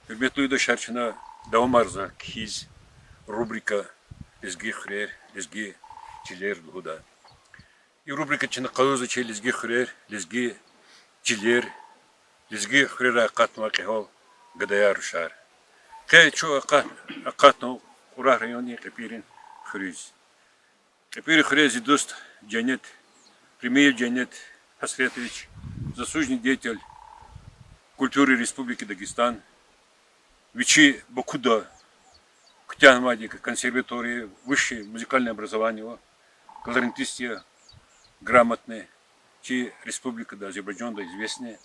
Hürmetli uydaşlarına devam arza kiz rubrika lizgi xrer lizgi ciler huda. И рубрика чина кауза че лизги хрер лизги жилер лизги хрера катма кехол гадаяр шар. Кэ чо акатно ура районе кепирин хрюз. Кепир хрези дост Джанет, премьер Джанет Хасретович, заслуженный деятель культуры Республики Дагестан, Вичи Бакуда, Ктянмадика, консерватории, высшее музыкальное образование, кларнетисты грамотные, чи Республика Азербайджан да известная.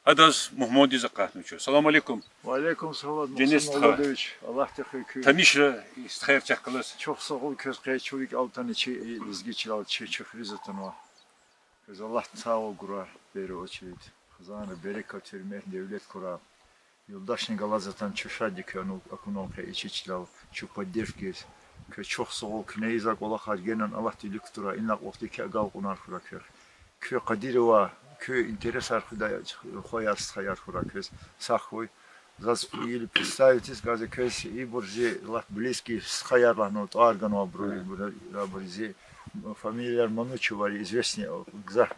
Адаз Мухаммади Закатнович. Салам алейкум. Алейкум салам. Денис Молодович. Аллах тахык. Тамишра истхайр чакалас. Çok sağ ol köz kayçulik altan içi izgiçil çıfrizatınwa. Köz Allah sağ ol gura beri очередь. Хазана берекат вермeh devlet кура. Юлдашни галазатан чушадик ану акунолка ичичлал чу поддержки. Köz çok sağ ol kneyzak ola hargenen Allah diliktura innak vakti ki agal kunar kura kör. Kö Kadirova kö интерес архуда хояс хаяр кура köz сахой. Зас или представитесь, газе köz и буржи лах близкий с хаярлахну аргану абрузи фамилия Манучева известный гзах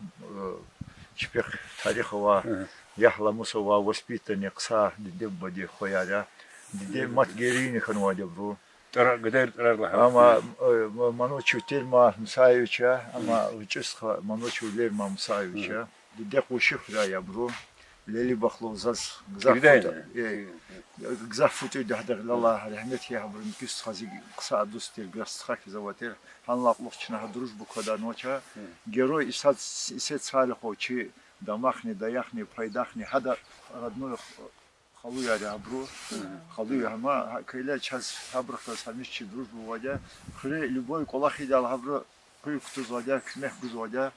чпех тарихова яхла мусова воспитанник са деббади хояля диде матгерини ханваде бру ama Manuçu Tilma Musayeviç'e ama uçuşha Manuçu Lelma Musayeviç'e dide kuşukla ya bro Leli baklo zaz gzaf futu da Allah rahmet ya bro küs hazi kısa dostir biraz khak zavater hanlaqlıq çına duruş bu kadar noça герой isat salih hoçi damaqni dayaqni paydaqni hada родной халуя рябру, халуя ама кайла час хабрха самишчи дружбу вадя, хре любой колахи дал хабру, хре кто звадя, кмех звадя,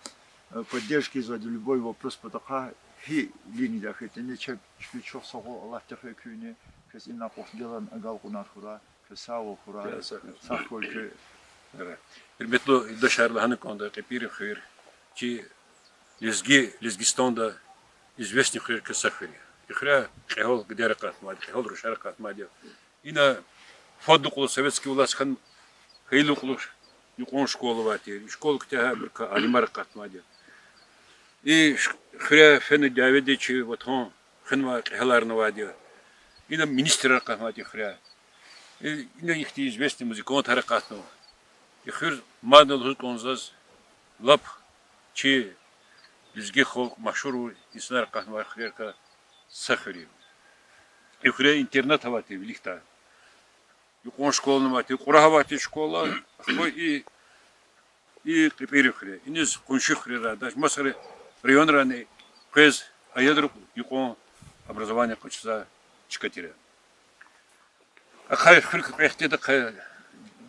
поддержки звадя, любой вопрос потока, хи линии да хе, не чек чучок сого Аллах техе кюне, кес инна кохделан агалку нархура, кесаво хура, сахой ке. Hürmetli yurttaşlarla hani konuda kepiri xeyr ki Лезгистонда известный xeyr кесахри. Ихра хел где ракатмад, хел рушар ракатмад. Ина фаддукул советский власть хан хейлукул юкон школу вати, школу ктяга бирка алимар ракатмад. И хра фен Давидовичи вот он ханма хеларна вади. Ина министр ракатмад хра. Ина их известный музыкант ракатну. И хр мадал хуконзас лап чи лизги хол машхур исна ракатмад хрка Сахарин. И хре интернет хватит великта. Юкон школу мати, курахвати школа, хой и кипири хре. Инез кунши хре радаш. Масаре район раны кез аядр юкон образование кочса чикатире. А хай хрик пехте да хай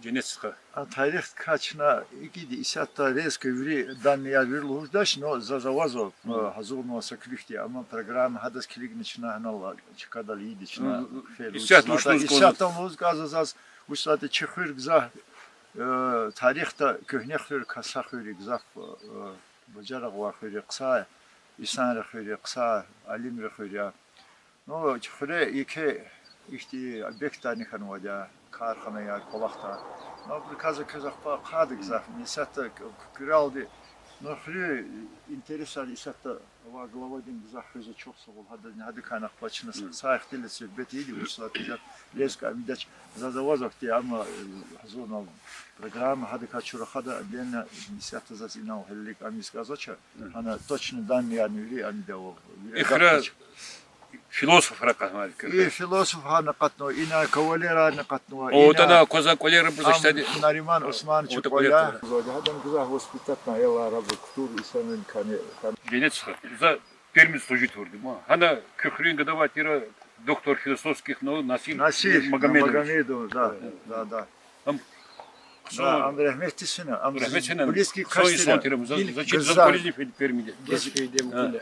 женецка. А тарих качна игиди исатта резко ври данные вирлуждаш, но за завазо hazurno saklikti ama program hadas kilignichna anal chikadal yidichna fel. Исатта музгаза зас усаты чехыр гза тарихта көхнехыр касахыр гза бажара гвахыр кса исан рахыр кса алим рахыр. Но чехре ике ихти объектани ханвадя карханaya kolakta. Но приказы казахпа кады гза несата куралди. Но хре интересали исатта ва главадин гза хыза çok согол hadi kanaq paçına sayxtile söhbet idi uslatacak leska midaç zazavazakti ama hazırnal программа hadi kaçura hada bena исатта зазинал hellik amis gazaça ana точно данные анюри амидавол. Ихра философ ракатмад. И философ ханакатно ина кавалера накатно. О тогда козак кавалера брзаштади. Нариман Осман Чукоя. Задам гза воспитатна ела арабы культур исанын кане. Женецка. За термин служит вроде. Хана көхрин гадава тира доктор философских наук Насир Магомедов. Да. Да, Андрей Мехтисина. Близкий кастера. Зачем заполезли пермиде?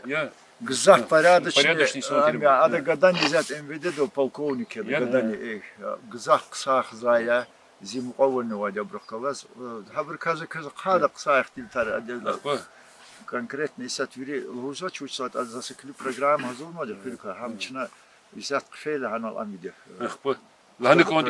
Я Гзах порядочный, ада гадани взят МВД до полковника, гадани гзах ксах зая зимовольный вадя брахкалас, хабр каза хада ксах тильтар отдельно. Конкретно если отвери лужач учат, а засекли программу hazırmadı Türkiye hamçına İsat kıfeyle hanal amide. bu lanik on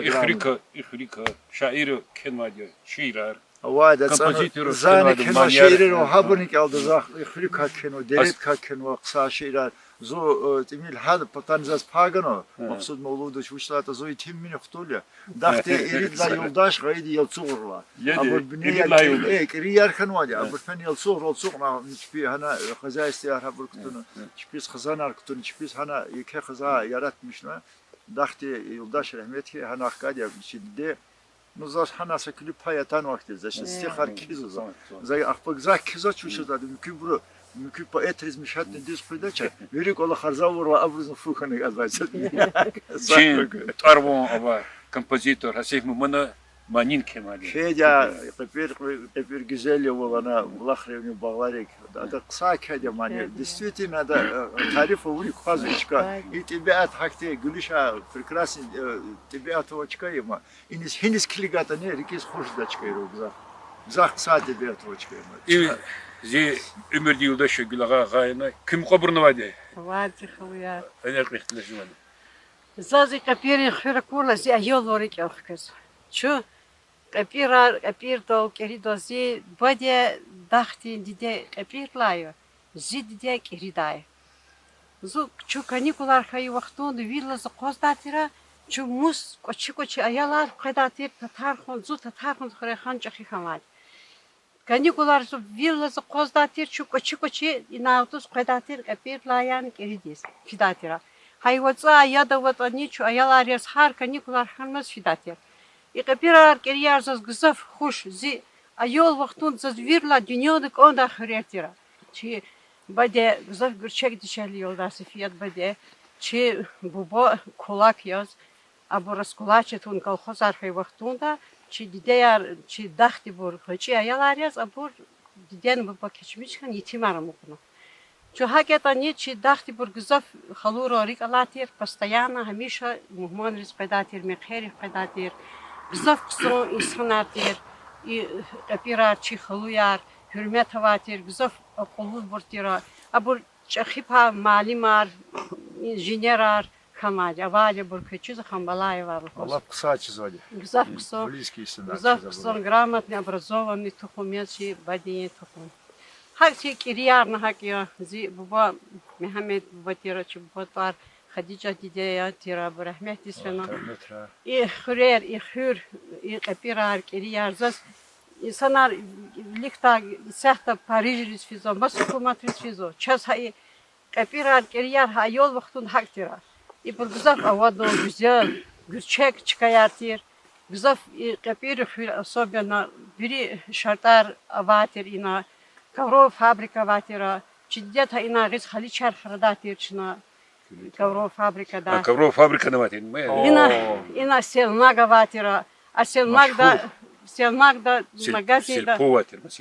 İhrika şairi kenmadiyor şiirar Havada Kompozitör, zani kenarda keno manyer. şiirin o habnik aldı zah Afrika keno delet ka keno kısa şiirar zo timil had patanzas pagano maksud mevludu şuşlata zo timmin xtulya daxte iridla yoldaş gaydi yalçuğurla abur biniye kiriyar kanwadi abur fen yalçuğur olçuğna hiçbir hana xaza istiyar habur kutunu hiçbir xazanar kutunu hiçbir hana yeke xaza yaratmışna daxte yoldaş rahmeti hana akkadiya şidde Nuzar hanasa klip hayatan vakti zaten stihar kizo za. Zay akbak za kizo çuşu da mükü mükü pa etriz mişhat diz kuydaça. Verik ola harza vurla abruzun fukanı gazaysa. Çin Tarvon ava kompozitör Hasif Mumana Manin Kemali. Şeyja kepir güzel olana vlahrevni bağlarik. Da kısa kede mani. Действительно da tarif vuri kazıçka. İtibat hakte gülüşa прекрасный тибет очка има. Иnis хинис клигата не рикис хош да чкайро гза. Гза кыса тибет очка има. İyi zi ömür yıldaşı gülağa gayna kim kaburnu vadi? Vadi xawya. Öner kıhtılışım vadi. Zazi kapiri khira kula zi ayol orik yoxkes. Çu kapir do kerido zi bade daxti dide kapir layo. Zi dide keriday. Zu çu kanikular kayı vaxtun villa z qozdatira çu mus koçi ayalar qadatir tatar xon zu tatar xon xire xan çaxi xamal. Kanikular zu villa z qozdatir çu koçi inautus qadatir kapir layan keridis fidatira. Hayvatsa ya da vatani çu ayalar yas har kanikular xanmaz fidatir. İqapirar keriyar zaz gızaf xuş zi ayol vaxtun zaz virla dünyadık onda xıretira. Çi bade gızaf gürçek dişerli yolda sifiyat bade çi bubo kulak yaz aburas kulaçetun kalxozar hay vaxtunda çi dideyar çi daxti bur xıçi ayalar yaz abur diden bubo keçmişkan yitimaram okunu. Çu hakikaten ne çi daxti bur gızaf xaluro rik alatir постоянно hamisha muhman riz pedatir mekher pedatir gızaf kısa insanlardır kapirar çi xaluyar hürmet havatir gızaf akıllı burtira abur çaxipa malimar injinerar xamaj avali bur keçiz xambalay var. Allah kısa çizadi. Gızaf kısa Близкий сын. gızaf kısa грамотный образованный тухумец çi badiye tuhum. Hak çi kiriyar na hak ya zi baba Mehmet baba tira çi baba var Хадиджа дидея тира брахмет дисфена. И хурер, и хюр, и капирар, кирияр зас. İnsanlar likta sehta Paris risfizo, Moskova risfizo. Çaz hay kapirar keriyar hay yol vaktun hak tira. İ bu güzel avado güzel, gürçek çıkayartır. Güzel kapir особенно biri şartlar avatir ina kavrov fabrika vatira. Çiddiyet ina riz haliçar haradatır çına. Kavrov fabrikada. Kavrov fabrikada vadi. Ina selnaga vatira. A selnag da magazin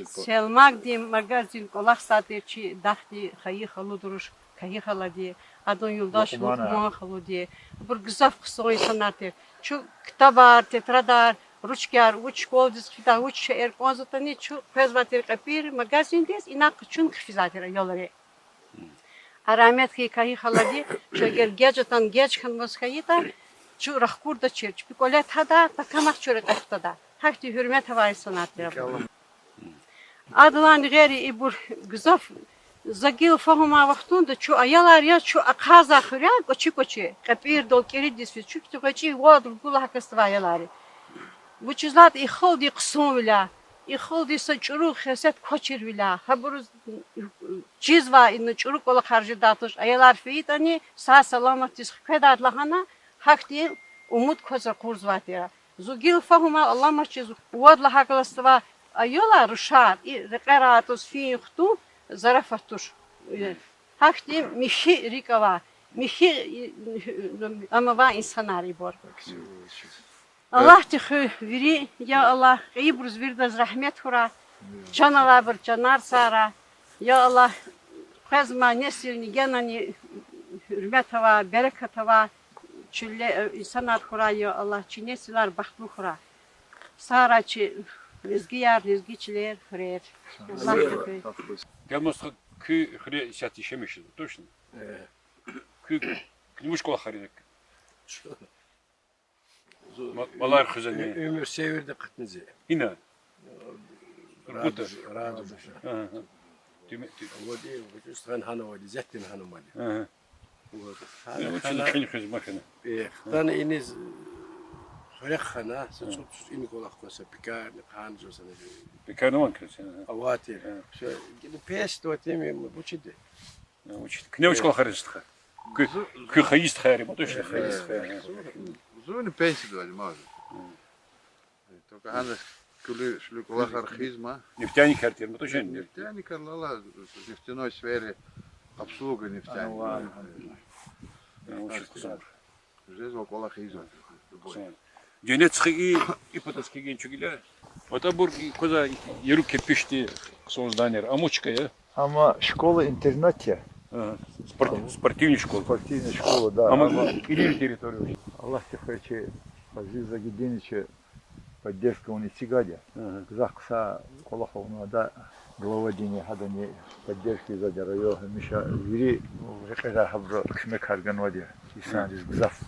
selnag di magazin kolak satır çi dahti hayı halı duruş hayı haladi adon yoldaş lokma haludi bir güzel kısa insanlar ter şu kitabar tetradar ruçkar uç kovdis fita uç şehir konzatani şu pezvatır kapir magazin des inak çun kfizatır yolları aramet ki hayı haladi şu gerçekten geç kalmaz kayıta şu rahkurda çirç bir kolet hada takamak çörek ahtada hakti hürmet havai sanatları. Adılan geri ibur güzaf zagil fahuma vaxtunda çu ayalar ya çu akaza xırya koçi kapir dol keri disfi çu koçi vod gula hakasta ayaları. Bu çizlat ixoldi qısım vila ixoldi saçuru xeset koçir vila haburuz çizva in çuruk ola xarjı datuş ayalar feytani sağ salamat dis xedar lahana hakti umut koza kurzvatira. Zugil fahuma Allah maçı wadla haklastva ayola rushar i reqaratus fi khtu zarafatush hakti mihi rikava mihi ama va insanari bor Allah tixu viri ya Allah ibruz virdaz rahmet hura canala bir canar sara ya Allah qazma nesilni genani hürmet hava bereket hava çülle insanlar kurayı Allah çinesiler bahtlı kura. Saraçı rezgiçiler kurer. Allah Gelmez kü hre işati şemişiz. Точно. Kü Ne şkola xarinek? Malar xuzani. Ömür sevirdi kıtnizi. Hina. Radu. O değil, bu üstten hanım var, zettin hanım var. Hı. Ne uçun xin xuz makine. Ben iniz خلقنا سنصوت إني كل أخوة بكار نقان جوزنا Bekarı mı kız? أواتي شو بيش توتيمي بوشدي Uçtu. Ne uçkola xaristka? Kü xayist xari, bu da işte. Zo'n pensie doe je maar. Toch aan de kulur kulak archizma. Neftiani kartiyer, bu da işte. Neftiani karlala neftianoy sferi обслуга нефтяни. Здесь около хизма. Женецкий и потаски генчугиля. Вот абург коза еру кепишти созданер. Амочка я. Ama şkola internet ya. Спортивная школа. Спортивная школа, да. А мы или территорию. Allah тихо Азиза Гединича поддержка у Нитигаде. Захса Колаховна, да, глава дини хадани поддержки за дерайо, Миша Вири, Рекера Хабро, Кшмек Харганвади, Исан из Гзаф.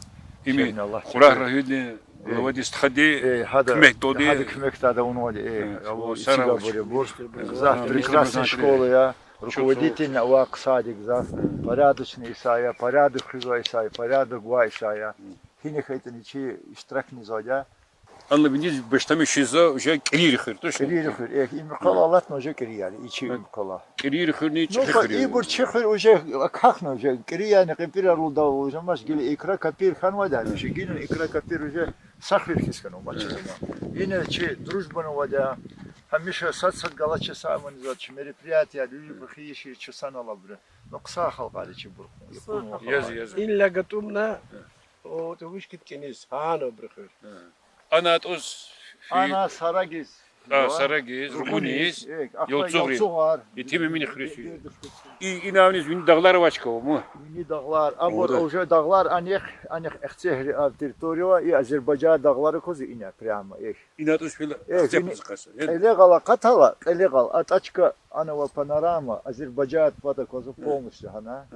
Ими Курах Рахидли, глава дистхади, Кмек Тоди. Хады Кмек Тада Унвади, Сига Боребур. Гзаф, прекрасная школа, я. Руководитель Уаксади Гзаф, порядочный Исайя, порядок Хиза Исайя, порядок Ва Исайя. Хинех это ничего iştirak nizadя. Анна бенез бештами шиза уже кирихир, точно? Кирихир, им кала латно уже кирияли, ичи им кала. Кирихир не Ну, и бурчихир уже, как на уже, кирияни капира руда уже, маш гили икра капир ханвада, уже гилин икра капир уже сахвир хискану мачизма. Ине че дружба навадя, хамиша сад галача саман задч мероприятия, люди бахиши часан алабре. Но кса халгали че бур. Яз. إلا قطمنا وتوش كت كنيس هانو برخير Ana toz. Ana Saragiz. Saragiz, Rumunis, Yolcuğur. Yetimi mini Hristiyan. İnavniz bin dağlar vaçka o mu? Mini dağlar, ama уже dağlar anek ehcehri teritoriya и Azerbaycan dağları kozu ine prямо их. İnatos fil. Illegal katala, illegal ataçka ana ve panorama Azerbaycan pada kozu полностью hana.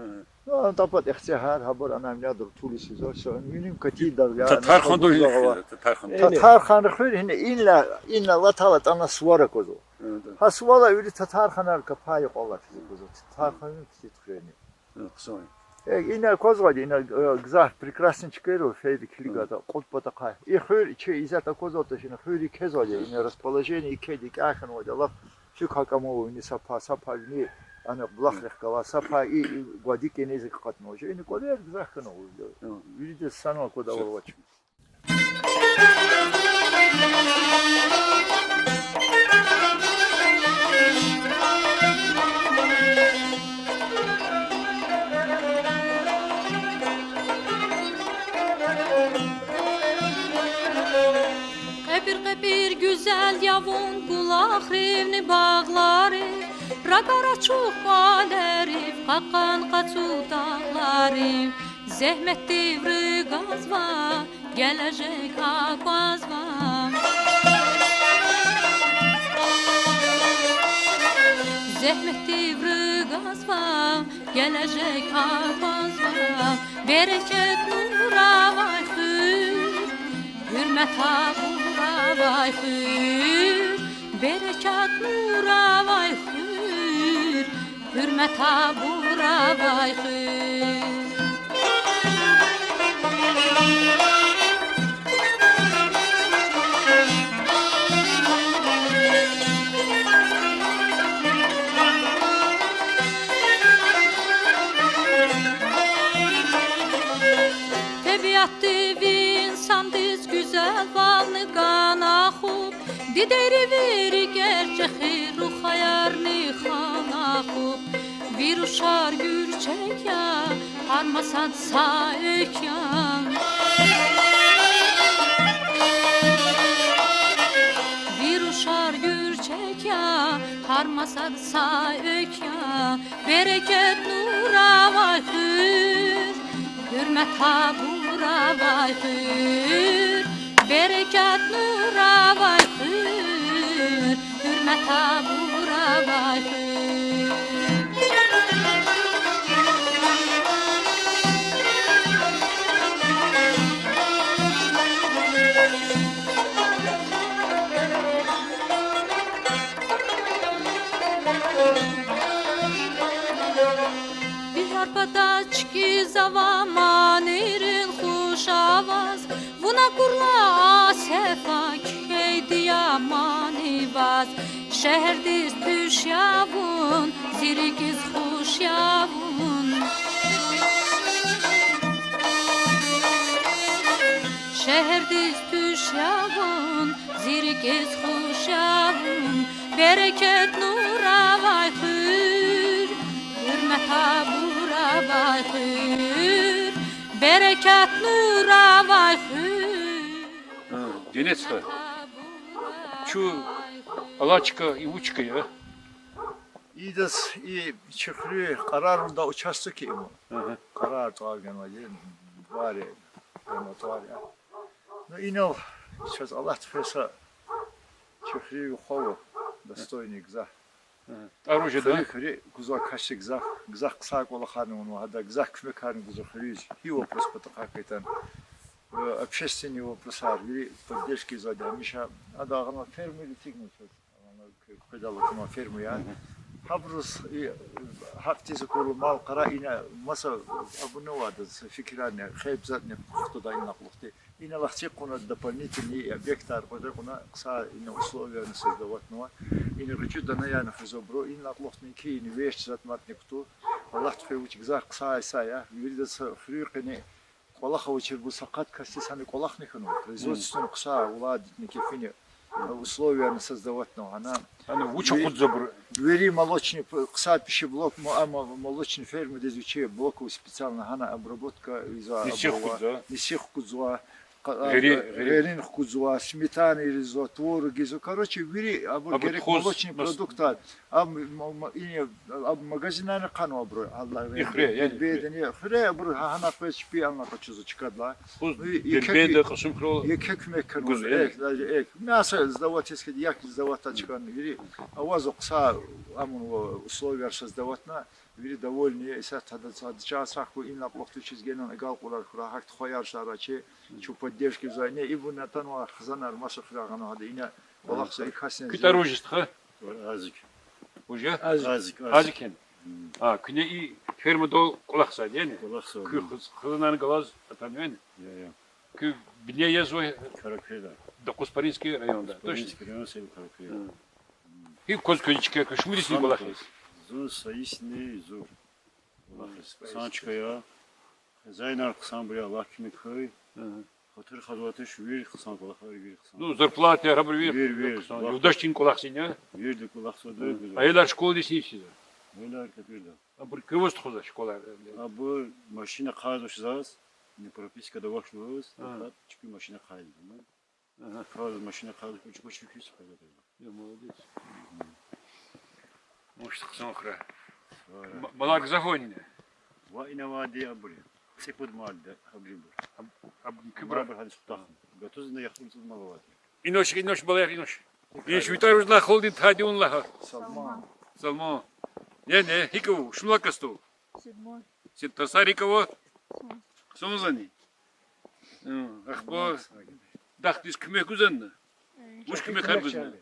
Ну, тапат ehcehar haber ana mladır tulisi zor. Minim kati dağlar. Tatarxan doydu. Tatarxan xür hine inla latalat ana svara kozu. Ha svara öyle Tatarxanar kapayı qolar kozu. Tatarxanın titreni. Qısay. Ина козгоди, ина гзах прекрасно чикеру, фейди клигата, кот потакай. И хыр, че изата козота, шина хыри кезоди, ина расположение кеди кахан води, лап шик хакамову, ини сапа, ни ана блахлех кала, сапа и гвади кенези катно, ини кодер гзах кано, видите, сано кода волвачу. Bir güzel yavun kulak rivni bağları Ragara çok valerif kakan kaçu dağları Zehmet devri gazva gelecek akvazva Zehmet devri gazva gelecek akvazva Bereket nura vay hür Hürmet abura vay hür Berekat nura vay hür Hürmet abura vay hür Tabiat devi insan diz güzel valını kana hub Dideri veri gerçeği ruh hayarni khana hub Viruşar gülçek ya harmasad saik ya Viruşar gülçek ya harmasad saik ya Bereket nura vay hür Hürmet habura vay hür Berekat nura vay hür Hürmet habura vay hür hava manirin xuş avaz Buna qurla sefa keydi yamani vaz Şehirdiz püş yavun Zirigiz xuş yavun Şehirdiz püş yavun Zirigiz xuş yavun Bereket nura vay hür Hürmet abura vay hür Bereket nura vay hür Денецка, şu Alaçka, İvuçka ya. İyi de iyi çıkıyor kararında uçastı ki bu. Hı. Karar doğarken var ya. Var ya. No ino сейчас Allah tfesa çıkıyor hava. Достойный гза. Оружие, да? Хри гза каши гза. Гза кса кола хану хада гза кме кан гза хриз. И вопрос потакайтан. Общественный вопрос, поддержки сзади. Миша, она ферму или тигнут? Она кидала на ферму, я. Хабрус и хактизы куру мал кара ина маса абунувады фикиране хейбзатне туда ина лохты. Ина лохти куна дополнительный объект арбада куна кса ина условия на создавать но ина рычу да на я на хизобро ина лохтный ки ина вещь затматник ту. Аллах тфеуч гза кса исая. Видится фрюкене Колаха учер был сакат касти сами колах не хану. Производственную кса уладить никакие условия на создавать, но она. Hani uçuk zabır. Вери молочный кса пищеблок, молочный фермы изучая блоков специально, она обработка из-за несех кудзуа, герин кудзуа, сметаны из-за творог из-за. Короче, вери молочный продукт, а магазина на кану оброй. Бедные, хре оброй, она печь пьяна хочу зачкадла. Беда кашим крол. Як мекану, мясо сдавать, если як сдавать очкан, вери. А у вас окса условия создавать на, вери довольны, если тогда сейчас саху им на плохо чизгенон игал кулар храхак тхояр шараче, чу поддержки за не, ибо на тану хазанар маша храхану хада ина, балахса и хасен. Küt оружие, ha? Азик. Уже? Азик. Азикен. А, küne i ferma dol kulaksa değil mi? Kulaksa. Kü kızınan galaz atamıyor. Kü bile yazıyor. Каракеда. Докуспаринский районда. Точно? Переносим каракеда. И Козкözçike кышмурис не балахис. Зур саисни зур. Санчкая. Зайнар ксан бля лакми кой. Хотыр хадватыш вир ксан балахар вир ксан. Ну, зарплата рабр Вир. Юлдаштин кулаксин я. Вир кулакса да. Aylar şkol desi hepsi. Oylar kapirda. Абыр кывост хоза школа. А bu машина казош зас. Не прописка да вашлос. Так чипи машина кайды. Каз машина кайды почти кис кайды. Я молодец. Может, сохра. Малак загонен. Ва ина вади абри. Сепуд малда абрибур. Кыбра. Хадис тах. Готуз на яхтун туз малават. Инош балаяк инош. Еш витаружла холдин тадионла. Салмо. Не, хиков, шмлакасту. Сит тасарикова. Сомзани. Ахбо. Дахтис кме кузанна. Уж кме харгузна.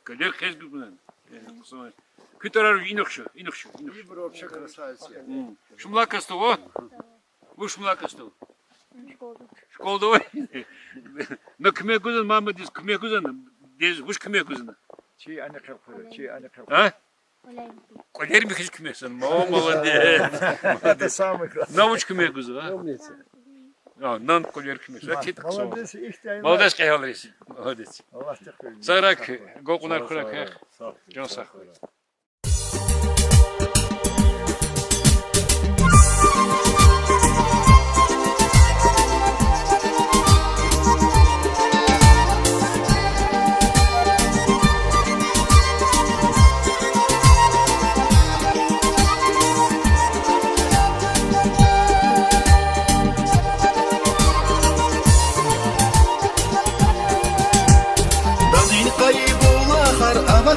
Калер хезгузна. Kütürer inokşu. Ибр вообще красавица. Шмлакасту, о? Вы шмлакасту. Школда ой. Но кме кузан, мама дис кме кузан. Дис уж кме кузна. Чи ани капы. А? Колер ми хез кмесан. Молодец. Это самый красавец. Навуч кме куза, а? А, нан колер кмесан. Молодец, их тайна. Молодец кайхалрис. Молодец. Allah tekrar. Сарак, гокунар хурак. Жон сахой.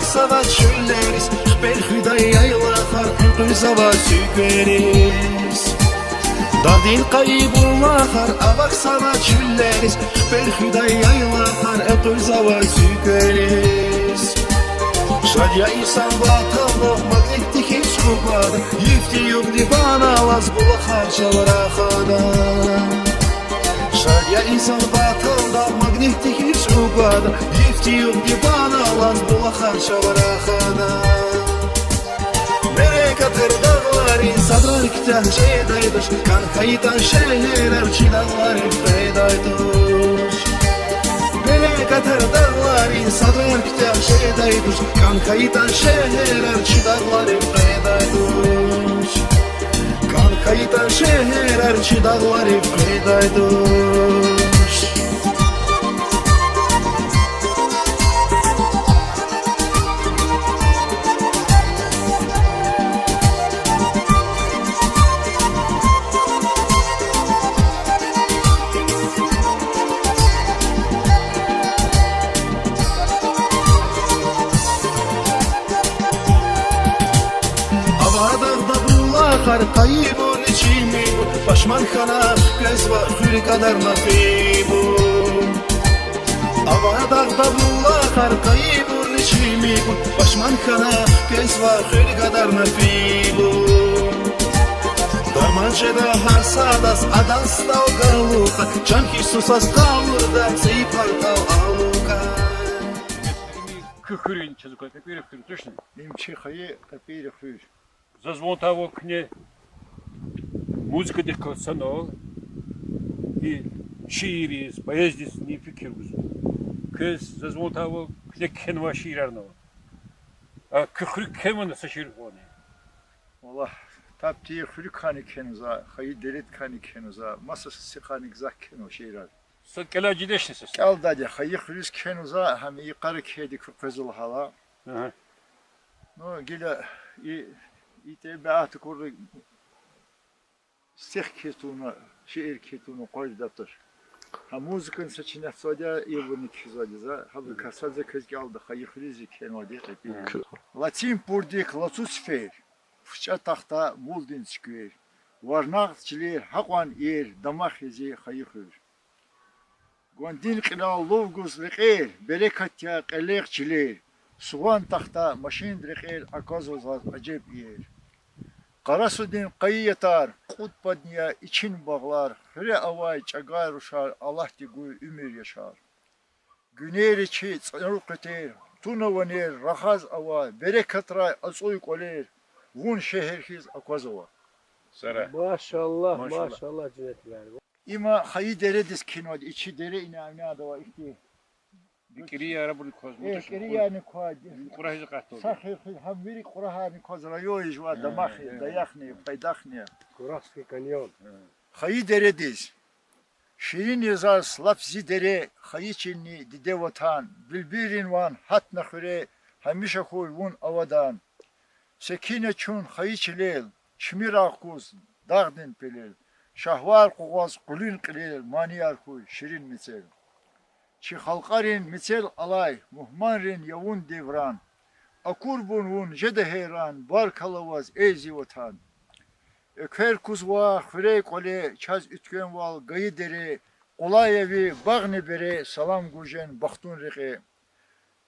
Sava çölleriz, belki de yaylalar, kızava süperiz. Dadin kaybollar, avak sava çölleriz, belki de yaylalar, kızava süperiz. Şadya insan vatanı, magnetik hiç uqada Yifti yok dibana laz bula xarçalar axada Şadiya insan batılda magnetik hiç uqada Yifti yok dibana laz bula xarçalar axada Merek atır dağları sadrar kitan şeydaydır Kan kayıtan şehirler çilanları peydaydır Merek atır dağları sadrar kitan şeydaydır Kan kayıtan şehirler çilanları peydaydır Kan kayıtan şehirler çilanları peydaydır Kar kaybol içimi Başman kana göz var Hür kadar nafibu Ava dağda bulla kar kaybol içimi Başman kana göz var Hür kadar nafibu Darmançada harsadas Adas da o galuka Can ki susas kavurda Seyip halka aluka Кыхырин чезука капиры хыр точно. Имчи хайы капири хыр. Зазвон того кне музыка дикка санал и шириз, поездис не фикиргуз. Кыз зазвон того кне кенва ширарнава. А кыхыр кемана саширгоне. Valla taptiye hürük hani kenuza, hayı delit hani kenuza, masası sıkani gzak kenu şeyler. Sakela cideşne ses. Gel dedi, hayı hürük kenuza, hem yukarı kedi kızıl hala. Aha. No gile ite beatı kurdu sih ketunu, şiir ketunu koydu daptır. Ha müzikin seçenek sadece yılını kizadiza, ha bu kasadze kız geldi, hayı hürük kenu diye. Latin burdik, latus fer. Fıça tahta muldin çıkıyor. Varnak çili hakwan yer damak yezi hayıkır. Gondin qinal lovguz liqir berekat ya qeliq çili. Suvan tahta maşin liqir akazozaz acep yer. Qarasudin qayı yatar qut padniya için bağlar. Hre avay çagar uşar Allah digu ümür yaşar. Güner içi tsarukter tunavaner rahaz ava berekatray asoy qoler. Vun şehirhiz akvazova. Sara. Maşallah, Maşallah. maşallah cüneyt yani. İma hayı dere diz kinod içi dere ina adava ihti. Dikiri yara bunu kozmu. Ekeri yani koadi. Kurahı katı. Sahih ham biri kurahani kozra yoy jwa damak dayakhni paydakhni. Kurakski kanyon. Hayı dere diz. Şirin yazar slapzi dere hayı çinni dide vatan bilbirin van hat nakhre hamişa koy vun avadan. Sekine çun hayı çilel çmir akuz dağdin pelel. Şahvar kuğaz kulün qilel maniyar kuy şirin misel. Çi halqarin misel alay muhmanrin yavun devran. Akurbun vun jede heyran bar kalavaz eyzi vatan. Öker kuzva xürey kole çaz ütken val gayı dere. Olayevi bağni bere salam gujen bahtun reke.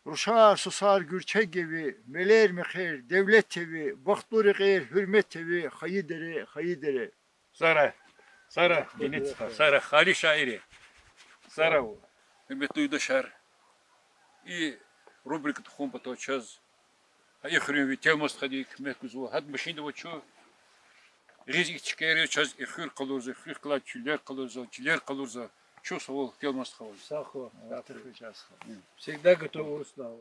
Ruşar susar gürçe gibi meler mihir devlet tevi bahtun reke hürmet tevi hayı dere hayı dere. Sara. Sara. Dinit. Sara. Hali şairi. Sara. Hürmetli uydaşlar. И рубрика тхом потом час. А я хрен ведь тема сходи к мекузу. Хад машина вот что. Ризик чекери час и хыр калурза, хыр клад чилер калурза. Что совал тема сходи. Сахо. Hatırlayacağız. Всегда готовы уставу.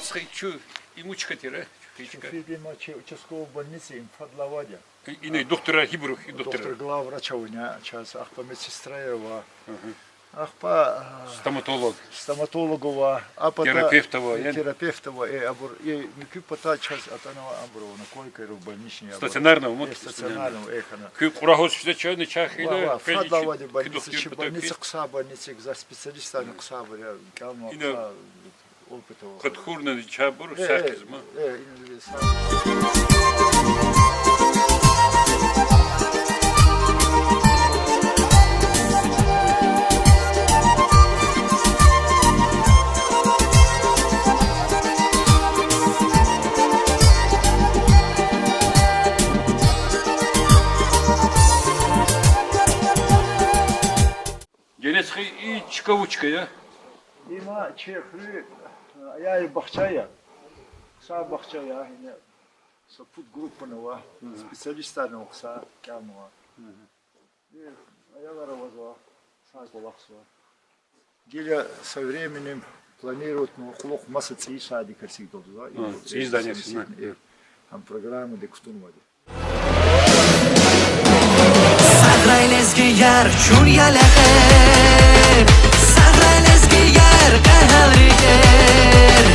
схай чу и мучка тира. Шофиби мачи участковой больницы им Фадлаваде. И доктора Хибру, и Доктор доктора. главврача у меня сейчас ахпа медсестра, ахпа Стоматолог. стоматологова, Терапевтова, я- терапевтова, и микипата час атанова амбро на койке в больничной. Стационарного, вот Стационарного эхана. Кы курагос что чёрный чахида. Фадлаваде больница, больница кса больница за специалистами кса бля, калма Ино- кса опытова. Катхурна чабур сахизма. Генецкий и чкавучка, я. Има чехры, я и бахчая. Кса бахчая, не сопут группа нова, специалиста на кса калма. Я воровоза, саколаксва. Геля со временем планирует хлох масса сади карсик долза. Издание. Там программы декстунвади. Sagrayleski yar chun yalahe Sagrayleski yar kahalriger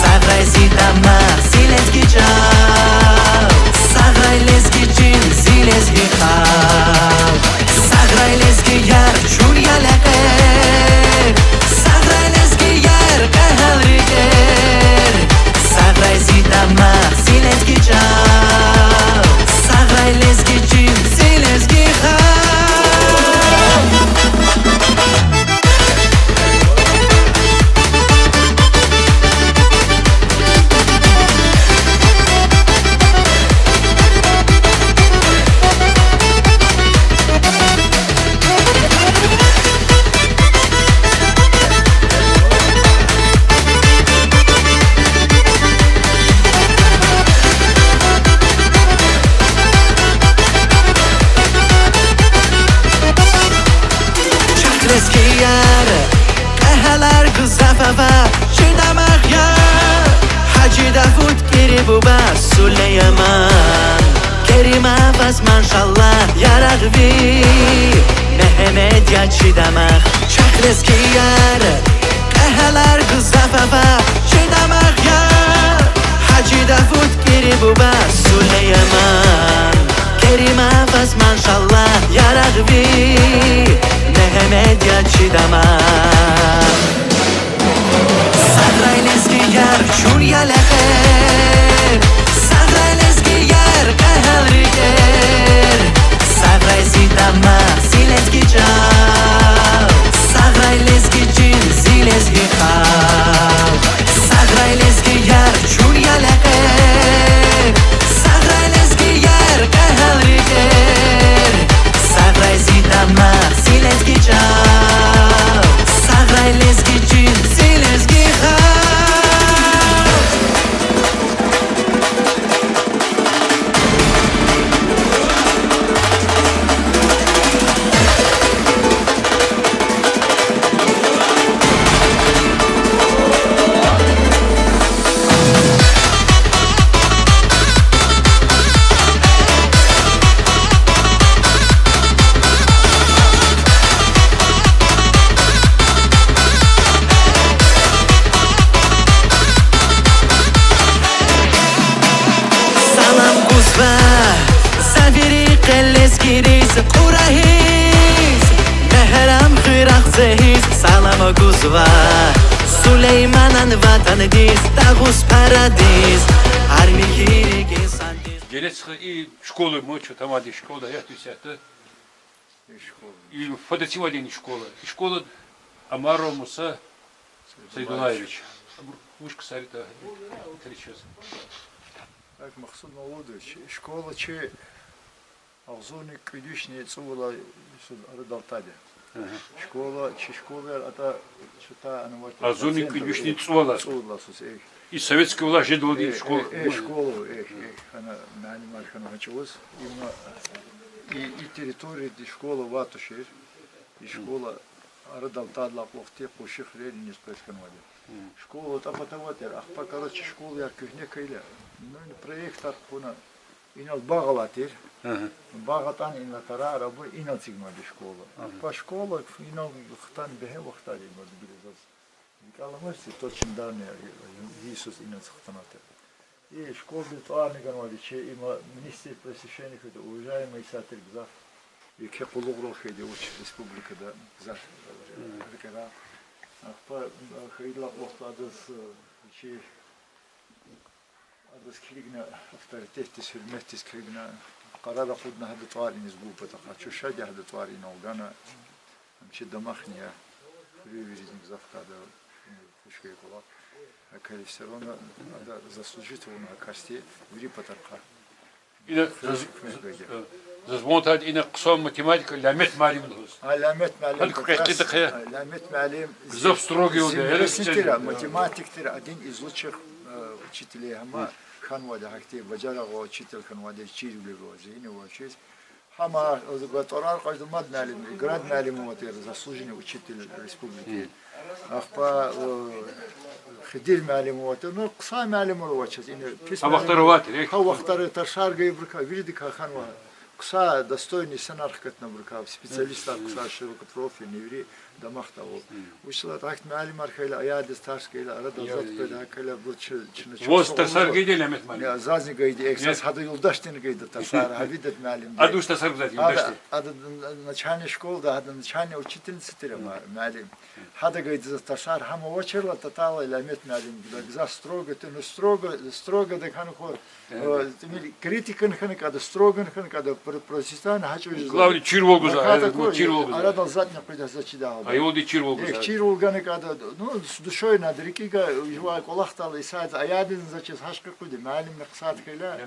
Sagraysi dama sileski chal Sagrayleski chin sileski khal Sagrayleski yar chun yalahe Sagrayleski yar kahalriger Sagraysi dama sileski chal Sagrayleski chin sileski khal Chakreski yar Kahalar guzafava Chidamach yar Haji Davud Kiribuba Suleyman Kerim Avaz Manshallah Yaragvi Mehmet ya Chidamach Chakreski yar Kahalar guzafava Chidamach yar Haji Davud Kiribuba Suleyman Kerim Avaz Manshallah Yaragvi Mehmet ya Chidamach Sagrayleski yar chun yalahe Sagrayleski yar kahalriger Sagraysi dama sileski chal Sagrayleski chin sileski khal Sagrayleski yar chun yalahe Sagrayleski yar kahalriger Sagraysi dama sileski chal Sagrayleski chin sileski khal Salam guzva Zaviri qeleski riz Qurahiz Mehram khiraq zehiz Salam guzva Süleymanan vatan diz Dağus paradis Armihiri gesandiz Генецкий и школы мы что там ади школа, я тут это. И фототивалин школа. И школа Амаро Муса Сайдулаевич. Ушка сарита. Тричес. Так Махсуд Мавлудович, школа че Алзоник Квидюшни Цула Радалтаде. Школа, че школа, это что-то она вот. Азуник Квидюшни Цула. И советская власть ждала школу. Школу, она нанимает, она началась. Именно и территория, и школа Ватушер, и школа Радалтадла, Плохте, Пуших, Рель, не спрашивали. Школа тапатаватер, ахпа, короче, школа я кухня кайля. Ну, проект архуна. Инал багалатер. Багатан инал тара рабу инал цигмади школа. Ахпа школа инал хтан бехе вахтари мод билезас. Викаламарси точно данные Иисус инал хтанатер. И школа битуарный ганвали, че има министр просвещения, уважаемый Сатыр Гзав. И кепулугрол хейде уч республика да Гзав. Ахпа хейдла охтадас че адас кригна авторитетис хürmetис кригна قرار خودنا هذا طواري نسبوب بتاع شو شجع هذا طواري نوغانا مشي دمخنيا فريزنج زفكادا فشكي кола كاليسترون هذا заслужительно касте ври патарха إذا زمونت إن قسم математика لامت معلم دوس لامت معلم لامت معلم زف строги университет математик тера один из лучших учителей хама ханвада хакти бажарага учитель ханвада чирулего зейне вачис хама озготорар каждомад معلم град معلم вот заслуженный учитель республики ахпа خدير معلم вот ну قصا معلم وачис ин вахтароватер вахтары ташарга ибрка видика ханва قصا достойный сценархкат набркав специалист قصا широко профиль неври дамахтаво ушла так معلم архайла аядис ташкайла арада зат педа кайла бурчу воз тасаргиде лямет معلم я зазигайди эксас хады юлдаштин гайда тасар хавидат معلم адуш тасаргзат юлдашти ада начальная школа да ада начальная учительница тера معلم хада гайда тасар хама очерла татала лямет معلم гза строго ты ну строго да ханхо критикан ханкада строго ханкада просистан хачу главный чирволгуза чирволгуза арада задня пойда зачидал а его чирволгуза чирволганы када ну с душой надо рекига жива колахтал исад аядин зачис хашка куди معلم мақсад кайла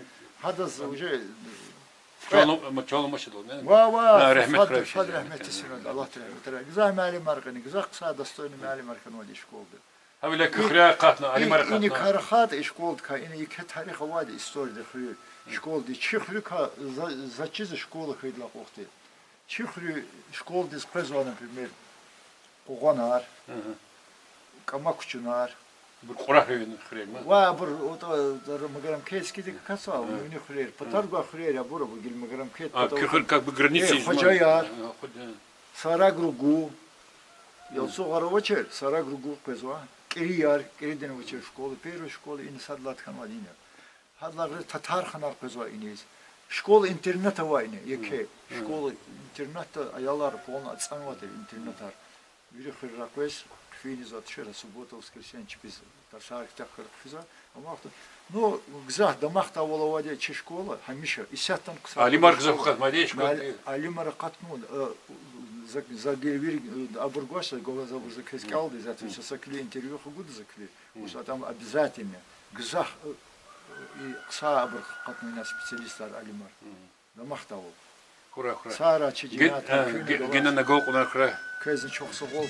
хадас уже чалом машидол ва рахмет рахмет Аллах тера гза معلم аркани гза қса достойный معلم аркан води школды هذا كخرا قاتنا علي مرة إني كارخات إشكول كا إني كتاريخ واحد إستوري دخلي شكول دي شخري كا زاتشيز شكول خيد لا وقتي شخري شكول دي سبيزوانا пример قوغانار كماكشنار بالقرآن خير ما وابر در مقرم كيس كده كسا ومني خير بترجع خير يا برو بقول مقرم كيت كخر كا بقرنيسي خجايار ساراغروغو يلسو غروچر ساراغروغو пезва Кирияр, кириден учил школы, первая школа и садлат ханвадиня. Хадлар татар ханар пезва инез. Школа интернета вайне, яке. Школа интернета аялар полна отстанватер интернетар. Вири хирраквес, фини затшера, суббота, воскресенье, чипиз, ташарик тахар физа. Амахта. Ну, гзах, дамахта воловадя че школа, хамиша, и сятан кса. Алимар гзахат мадеч. Алимар катмун. Загирвир Абургоша, говорил, за Кескалды, за это сокли интервью хугуд закли. Уж там обязательно. Гзах и Кса Абур, как мы наш специалист Алимар. Дамахтаву. Хура. Сара Чидинат. Гена на голку на хра. Кезен чохсовол.